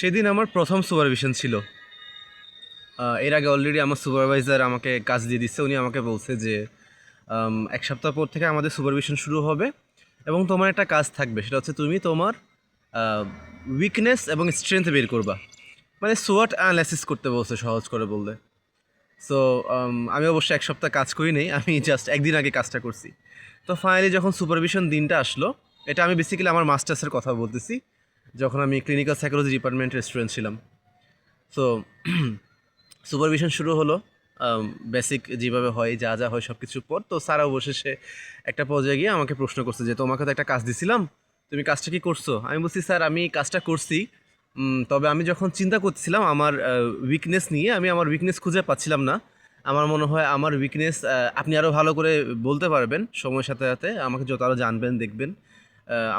সেদিন আমার প্রথম সুপারভিশন ছিল। এর আগে অলরেডি আমার সুপারভাইজার আমাকে কাজ দিয়ে দিচ্ছে। উনি আমাকে বলছে যে 1 সপ্তাহ পর থেকে আমাদের সুপারভিশন শুরু হবে এবং তোমার একটা কাজ থাকবে, সেটা হচ্ছে তুমি তোমার উইকনেস এবং স্ট্রেংথ বের করবা। মানে সোয়াট অ্যানালাইসিস করতে বলছে সহজ করে বললে। সো আমি অবশ্যই 1 সপ্তাহ কাজ করি নেই, আমি জাস্ট একদিন আগে কাজটা করছি। তো ফাইনালি যখন সুপারভিশন দিনটা আসলো, এটা আমি বেসিক্যালি আমার মাস্টার্সের কথা বলতেছি, যখন আমি ক্লিনিক্যাল সাইকোলজি ডিপার্টমেন্টের স্টুডেন্ট ছিলাম। সো সুপারভিশন শুরু হলো বেসিক যেভাবে হয়, যা যা হয় সব কিছুর পর। তো স্যার অবশেষে একটা পর্যায়ে গিয়ে আমাকে প্রশ্ন করছে যে তোমাকে তো একটা কাজ দিছিলাম, তুমি কাজটা কি করছো? আমি বলছি স্যার আমি কাজটা করছি, তবে আমি যখন চিন্তা করছিলাম আমার উইকনেস নিয়ে, আমি আমার উইকনেস খুঁজে পাচ্ছিলাম না। আমার মনে হয় আমার উইকনেস আপনি আরও ভালো করে বলতে পারবেন সময়ের সাথে সাথে, আমাকে যত আরও জানবেন দেখবেন,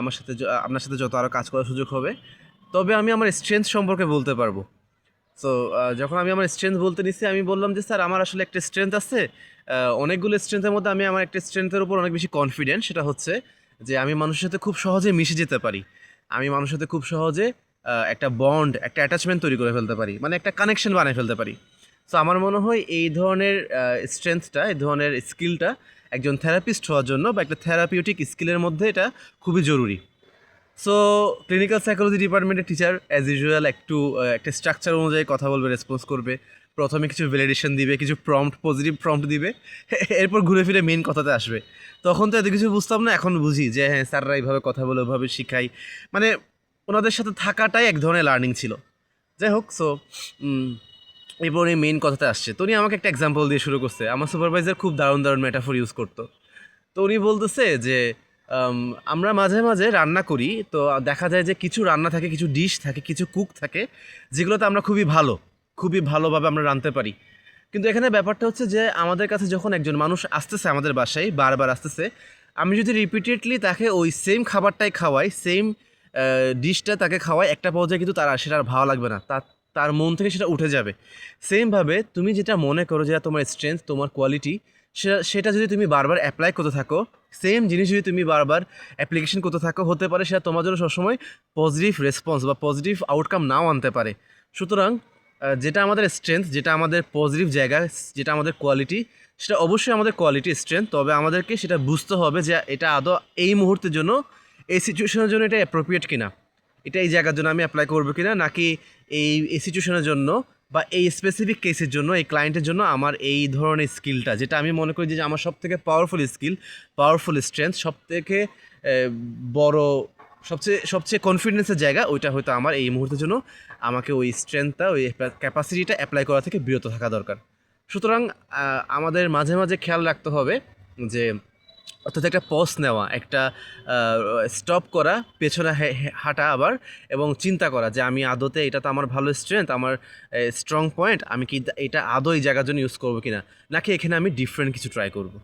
আমার সাথে আপনার সাথে যত আরও কাজ করার সুযোগ হবে, তবে আমি আমার স্ট্রেংথ সম্পর্কে বলতে পারবো। সো যখন আমি আমার স্ট্রেংথ বলতে নিচ্ছি, আমি বললাম যে স্যার আমার আসলে একটা স্ট্রেংথ আছে, অনেকগুলো স্ট্রেংথের মধ্যে আমি আমার একটা স্ট্রেংথের উপর অনেক বেশি কনফিডেন্ট। সেটা হচ্ছে যে আমি মানুষের সাথে খুব সহজে মিশে যেতে পারি, আমি মানুষের সাথে খুব সহজে একটা বন্ড, একটা অ্যাটাচমেন্ট তৈরি করে ফেলতে পারি, মানে একটা কানেকশন বানিয়ে ফেলতে পারি। সো আমার মনে হয় এই ধরনের স্ট্রেংথটা, এই ধরনের স্কিলটা একজন থেরাপিস্ট হওয়ার জন্য বা একটা থেরাপিউটিক স্কিলের মধ্যে এটা খুবই জরুরি। সো ক্লিনিক্যাল সাইকোলজি ডিপার্টমেন্টের টিচার অ্যাজ ইউজুয়াল একটু একটা স্ট্রাকচার অনুযায়ী কথা বলবে, রেসপন্স করবে। প্রথমে কিছু ভ্যালিডেশন দিবে, কিছু প্রম্পট, পজিটিভ প্রম্পট দিবে, এরপর ঘুরে ফিরে মেন কথাতে আসবে। তখন তো এত কিছু বুঝতাম না, এখন বুঝি যে হ্যাঁ স্যাররা এইভাবে কথা বলে, ওইভাবে শিখাই। মানে ওনাদের সাথে থাকাটাই এক ধরনের লার্নিং ছিল। যাই হোক, সো এরপর এই মেইন কথাতে আসছে। তো উনি আমাকে একটা এক্সাম্পল দিয়ে শুরু করছে। আমার সুপারভাইজার খুব দারুণ দারুণ মেটাফোর ইউজ করতো। তো উনি বলতেছে যে আমরা মাঝে মাঝে রান্না করি, তো দেখা যায় যে কিছু রান্না থাকে, কিছু ডিশ থাকে, কিছু কুক থাকে যেগুলোতে আমরা খুবই ভালোভাবে আমরা রাঁধতে পারি। কিন্তু এখানে ব্যাপারটা হচ্ছে যে আমাদের কাছে যখন একজন মানুষ আসতেছে আমাদের বাসায়, বারবার আসতেছে, আমি যদি রিপিটেডলি তাকে ওই সেম খাবারটাই খাওয়াই, সেম ডিশটা তাকে খাওয়াই, একটা পর্যায়ে কিন্তু তার সেটা আর ভালো লাগবে না, তার তার মন থেকে সেটা উঠে যাবে। সেমভাবে তুমি যেটা মনে করো যে তোমার স্ট্রেংথ, তোমার কোয়ালিটি, সেটা যদি তুমি বারবার অ্যাপ্লাই করতে থাকো, সেম জিনিস যদি তুমি বারবার অ্যাপ্লিকেশন করতে থাকো, হতে পারে সেটা তোমার জন্য সবসময় পজিটিভ রেসপন্স বা পজিটিভ আউটকাম নাও আনতে পারে। সুতরাং যেটা আমাদের স্ট্রেংথ, যেটা আমাদের পজিটিভ জায়গা, যেটা আমাদের কোয়ালিটি, সেটা অবশ্যই আমাদের কোয়ালিটি স্ট্রেংথ। তবে আমাদেরকে সেটা বুঝতে হবে যে এটা আদৌ এই মুহূর্তের জন্য, এই সিচুয়েশনের জন্য এটা অ্যাপ্রোপ্রিয়েট কিনা, এটা এই জায়গার জন্য আমি অ্যাপ্লাই করবো কিনা, নাকি এই সিচুয়েশনের জন্য বা এই স্পেসিফিক কেসের জন্য, এই ক্লায়েন্টের জন্য আমার এই ধরনের স্কিলটা, যেটা আমি মনে করি যে আমার সবথেকে পাওয়ারফুল স্কিল, পাওয়ারফুল স্ট্রেংথ, সবথেকে বড়, সবচেয়ে কনফিডেন্সের জায়গা, ওইটা হয়তো আমার এই মুহূর্তের জন্য আমাকে ওই স্ট্রেংথটা, ওই ক্যাপাসিটিটা অ্যাপ্লাই করা থেকে বিরত থাকা দরকার। সুতরাং আমাদের মাঝে মাঝে খেয়াল রাখতে হবে যে, অর্থাৎ একটা পজ নেওয়া, একটা স্টপ করা, পেছনে হাঁটা আবার, এবং চিন্তা করা যে আমি আদতে, এটা তো আমার ভালো স্ট্রেংথ, আমার স্ট্রং পয়েন্ট, আমি কি এটা আদৌ এই জায়গার জন্য ইউজ করবো কিনা, নাকি এখানে আমি ডিফারেন্ট কিছু ট্রাই করবো।